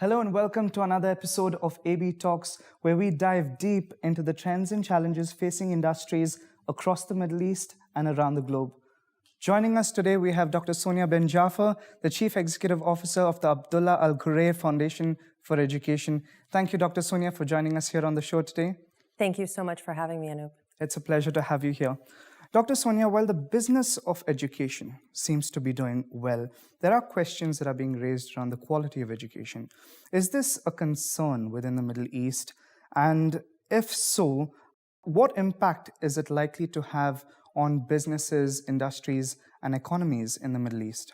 Hello and welcome to another episode of AB Talks, where we dive deep into the trends and challenges facing industries across the Middle East and around the globe. Joining us today, we have Dr. Sonia bin Jaafar, the Chief Executive Officer of the Abdulla Al Ghurair Foundation for Education. Thank you, Dr. Sonia, for joining us here on the show today. Thank you so much for having me, Anup. It's a pleasure to have you here. Dr. Sonia, while the business of education seems to be doing well, there are questions that are being raised around the quality of education. Is this a concern within the Middle East? And if so, what impact is it likely to have on businesses, industries, and economies in the Middle East?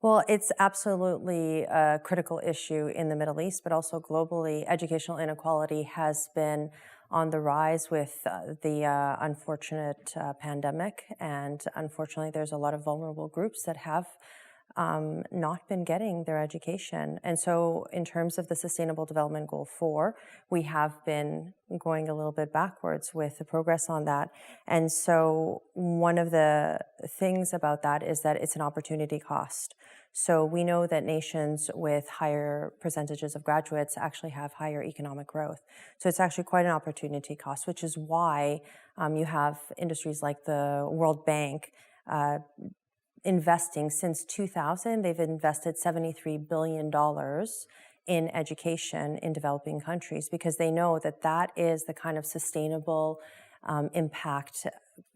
Well, it's absolutely a critical issue in the Middle East, but also globally. Educational inequality has been on the rise with the unfortunate pandemic. And unfortunately, there's a lot of vulnerable groups that have not been getting their education. And so in terms of the Sustainable Development Goal 4, we have been going a little bit backwards with the progress on that. And so one of the things about that is that it's an opportunity cost. So we know that nations with higher percentages of graduates actually have higher economic growth. So it's actually quite an opportunity cost, which is why you have industries like the World Bank investing since 2000. They've invested $73 billion in education in developing countries because they know that that is the kind of sustainable impact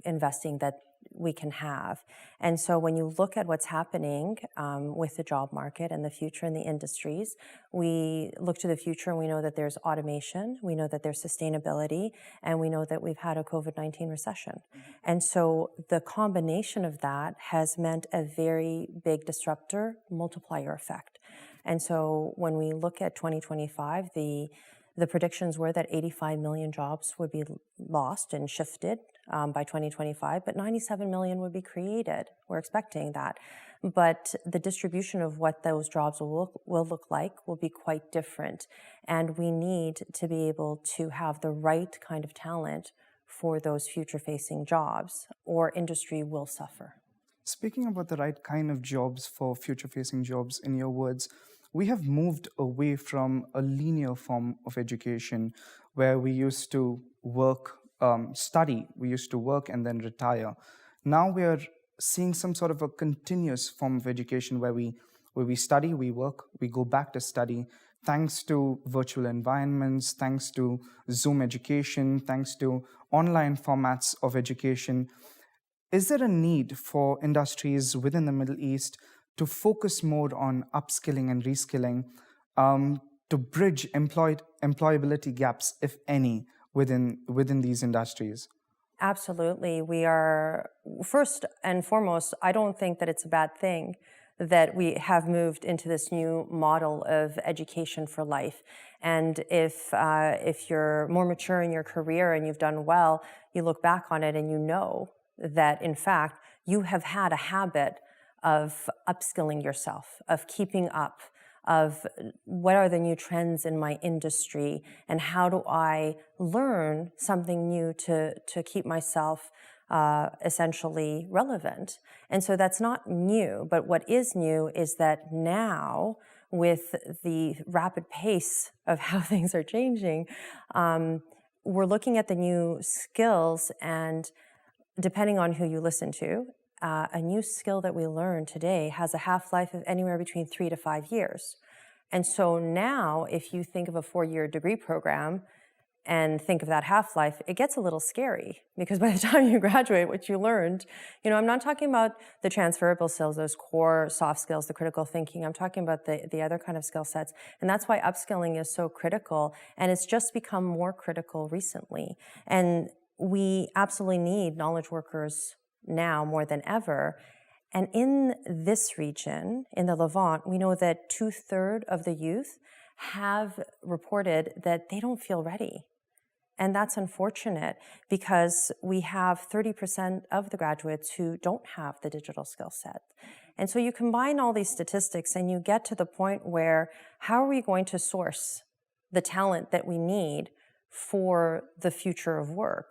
investing that we can have. And so when you look at what's happening with the job market and the future in the industries, we look to the future and we know that there's automation, we know that there's sustainability, and we know that we've had a COVID-19 recession. And so the combination of that has meant a very big disruptor multiplier effect. And so when we look at 2025, the predictions were that 85 million jobs would be lost and shifted by 2025, but 97 million would be created. We're expecting that. But the distribution of what those jobs will look like will be quite different. And we need to be able to have the right kind of talent for those future-facing jobs, or industry will suffer. Speaking about the right kind of jobs for future-facing jobs, in your words, we have moved away from a linear form of education where we used to work, study, we used to work and then retire. Now we are seeing some sort of a continuous form of education where we study, we work, we go back to study, thanks to virtual environments, thanks to Zoom education, thanks to online formats of education. Is there a need for industries within the Middle East to focus more on upskilling and reskilling to bridge employability gaps, if any, within these industries? Absolutely. We are, first and foremost, I don't think that it's a bad thing that we have moved into this new model of education for life. And if you're more mature in your career and you've done well, you look back on it and you know that, in fact, you have had a habit of upskilling yourself, of keeping up, of what are the new trends in my industry, and how do I learn something new to keep myself essentially relevant. And so that's not new, but what is new is that now, with the rapid pace of how things are changing, we're looking at the new skills, and depending on who you listen to, a new skill that we learn today has a half-life of anywhere between 3 to 5 years. And so now, if you think of a 4-year degree program and think of that half-life, it gets a little scary, because by the time you graduate, what you learned, I'm not talking about the transferable skills, those core soft skills, the critical thinking. I'm talking about the other kind of skill sets. And that's why upskilling is so critical. And it's just become more critical recently. And we absolutely need knowledge workers now more than ever. And in this region, in the Levant, we know that 2/3 of the youth have reported that they don't feel ready. And that's unfortunate, because we have 30% of the graduates who don't have the digital skill set. And so you combine all these statistics and you get to the point where, how are we going to source the talent that we need for the future of work?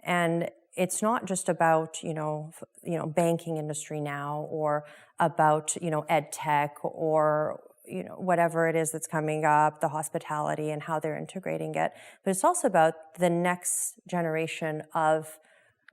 And it's not just about, banking industry now, or about, EdTech, or, whatever it is that's coming up, the hospitality and how they're integrating it. But it's also about the next generation of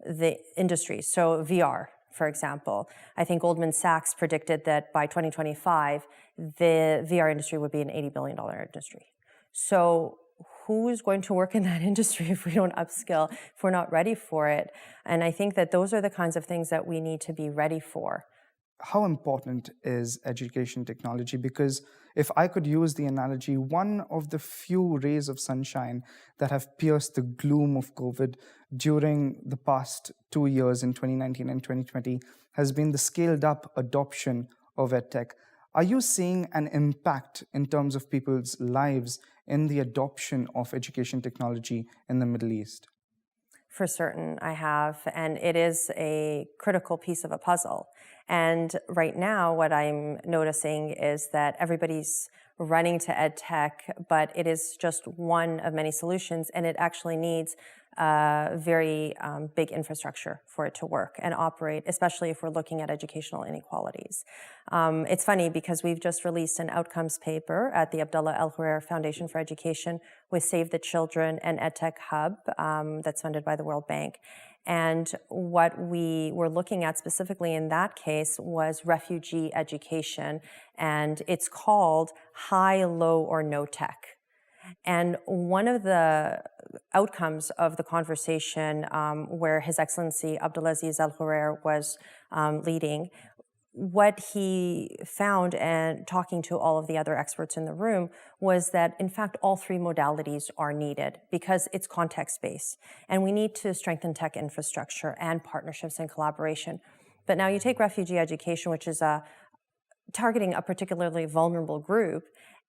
the industry. So VR, for example, I think Goldman Sachs predicted that by 2025, the VR industry would be an $80 billion industry. So who's going to work in that industry if we don't upskill, if we're not ready for it? And I think that those are the kinds of things that we need to be ready for. How important is education technology? Because if I could use the analogy, one of the few rays of sunshine that have pierced the gloom of COVID during the past 2 years in 2019 and 2020 has been the scaled up adoption of EdTech. Are you seeing an impact in terms of people's lives in the adoption of education technology in the Middle East? For certain, I have, and it is a critical piece of a puzzle. And right now, what I'm noticing is that everybody's running to EdTech, but it is just one of many solutions, and it actually needs very big infrastructure for it to work and operate, especially if we're looking at educational inequalities. It's funny because we've just released an outcomes paper at the Abdulla Al Ghurair Foundation for Education with Save the Children and EdTech Hub that's funded by the World Bank. And what we were looking at specifically in that case was refugee education, and it's called high, low, or no tech. And one of the outcomes of the conversation where His Excellency Abdulla Al Ghurair was leading, what he found and talking to all of the other experts in the room was that, in fact, all three modalities are needed because it's context-based. And we need to strengthen tech infrastructure and partnerships and collaboration. But now you take refugee education, which is targeting a particularly vulnerable group,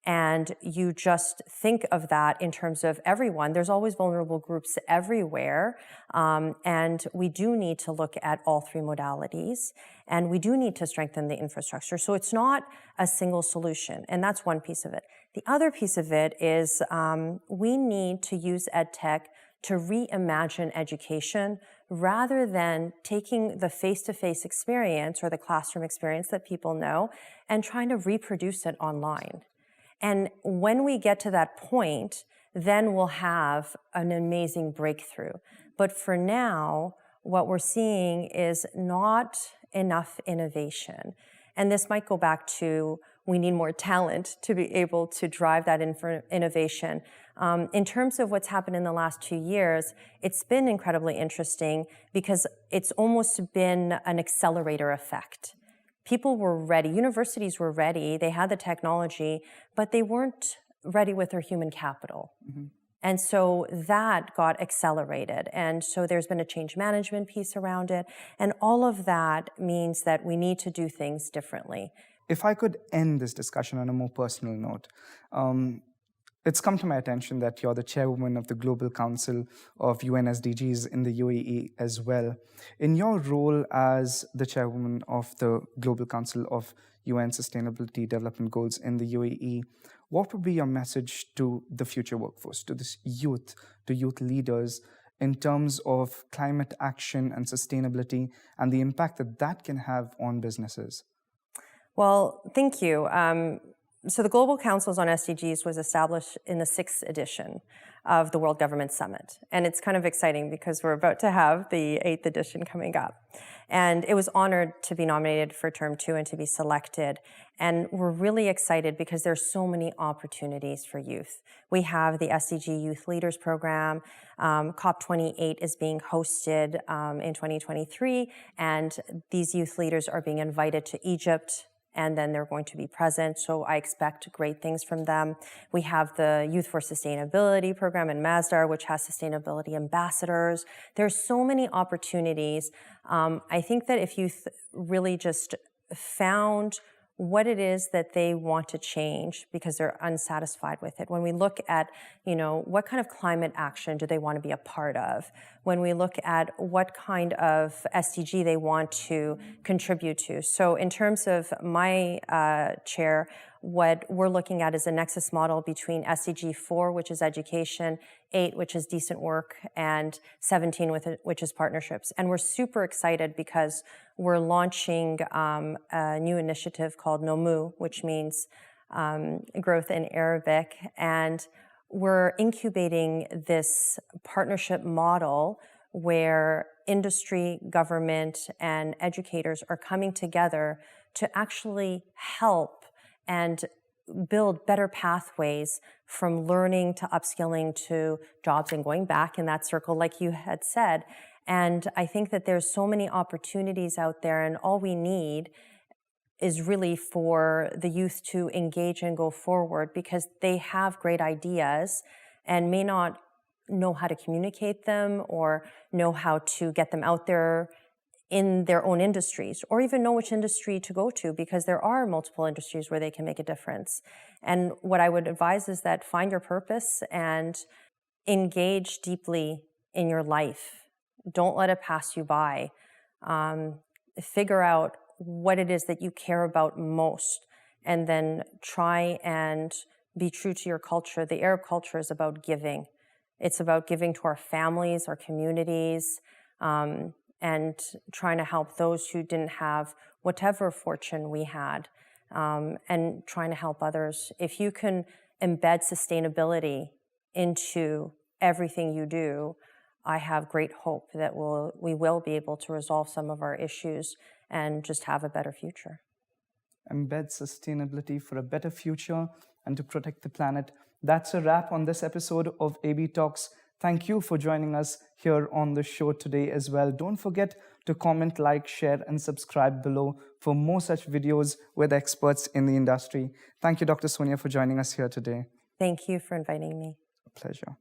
and you just think of that in terms of everyone. There's always vulnerable groups everywhere, and we do need to look at all three modalities, and we do need to strengthen the infrastructure. So it's not a single solution, and that's one piece of it. The other piece of it is we need to use EdTech to reimagine education rather than taking the face-to-face experience or the classroom experience that people know and trying to reproduce it online. And when we get to that point, then we'll have an amazing breakthrough. But for now, what we're seeing is not enough innovation. And this might go back to we need more talent to be able to drive that innovation. In terms of what's happened in the last 2 years, it's been incredibly interesting because it's almost been an accelerator effect. People were ready, universities were ready, they had the technology, but they weren't ready with their human capital. Mm-hmm. And so that got accelerated. And so there's been a change management piece around it. And all of that means that we need to do things differently. If I could end this discussion on a more personal note, it's come to my attention that you're the chairwoman of the Global Council of UN SDGs in the UAE as well. In your role as the chairwoman of the Global Council of UN Sustainability Development Goals in the UAE, what would be your message to the future workforce, to this youth, to youth leaders, in terms of climate action and sustainability and the impact that that can have on businesses? Well, thank you. So the Global Councils on SDGs was established in the 6th edition of the World Government Summit. And it's kind of exciting because we're about to have the 8th edition coming up. And it was honored to be nominated for term 2 and to be selected. And we're really excited because there's so many opportunities for youth. We have the SDG Youth Leaders Program. COP28 is being hosted in 2023. And these youth leaders are being invited to Egypt, and then they're going to be present. So I expect great things from them. We have the Youth for Sustainability program in Masdar, which has sustainability ambassadors. There's so many opportunities. I think that if youth really just found what it is that they want to change because they're unsatisfied with it. When we look at, what kind of climate action do they want to be a part of? When we look at what kind of SDG they want to contribute to. So in terms of my chair, what we're looking at is a nexus model between SDG 4, which is education, 8, which is decent work, and 17, which is partnerships. And we're super excited because we're launching a new initiative called NOMU, which means growth in Arabic. And we're incubating this partnership model where industry, government, and educators are coming together to actually help and build better pathways from learning to upskilling to jobs and going back in that circle, like you had said. And I think that there's so many opportunities out there, and all we need is really for the youth to engage and go forward, because they have great ideas and may not know how to communicate them or know how to get them out there in their own industries, or even know which industry to go to, because there are multiple industries where they can make a difference. And what I would advise is that find your purpose and engage deeply in your life. Don't let it pass you by. Figure out what it is that you care about most, and then try and be true to your culture. The Arab culture is about giving. It's about giving to our families, our communities, and trying to help those who didn't have whatever fortune we had, and trying to help others. If you can embed sustainability into everything you do, I have great hope that we will be able to resolve some of our issues and just have a better future. Embed sustainability for a better future and to protect the planet. That's a wrap on this episode of AB Talks. Thank you for joining us here on the show today as well. Don't forget to comment, like, share, and subscribe below for more such videos with experts in the industry. Thank you, Dr. Sonia, for joining us here today. Thank you for inviting me. A pleasure.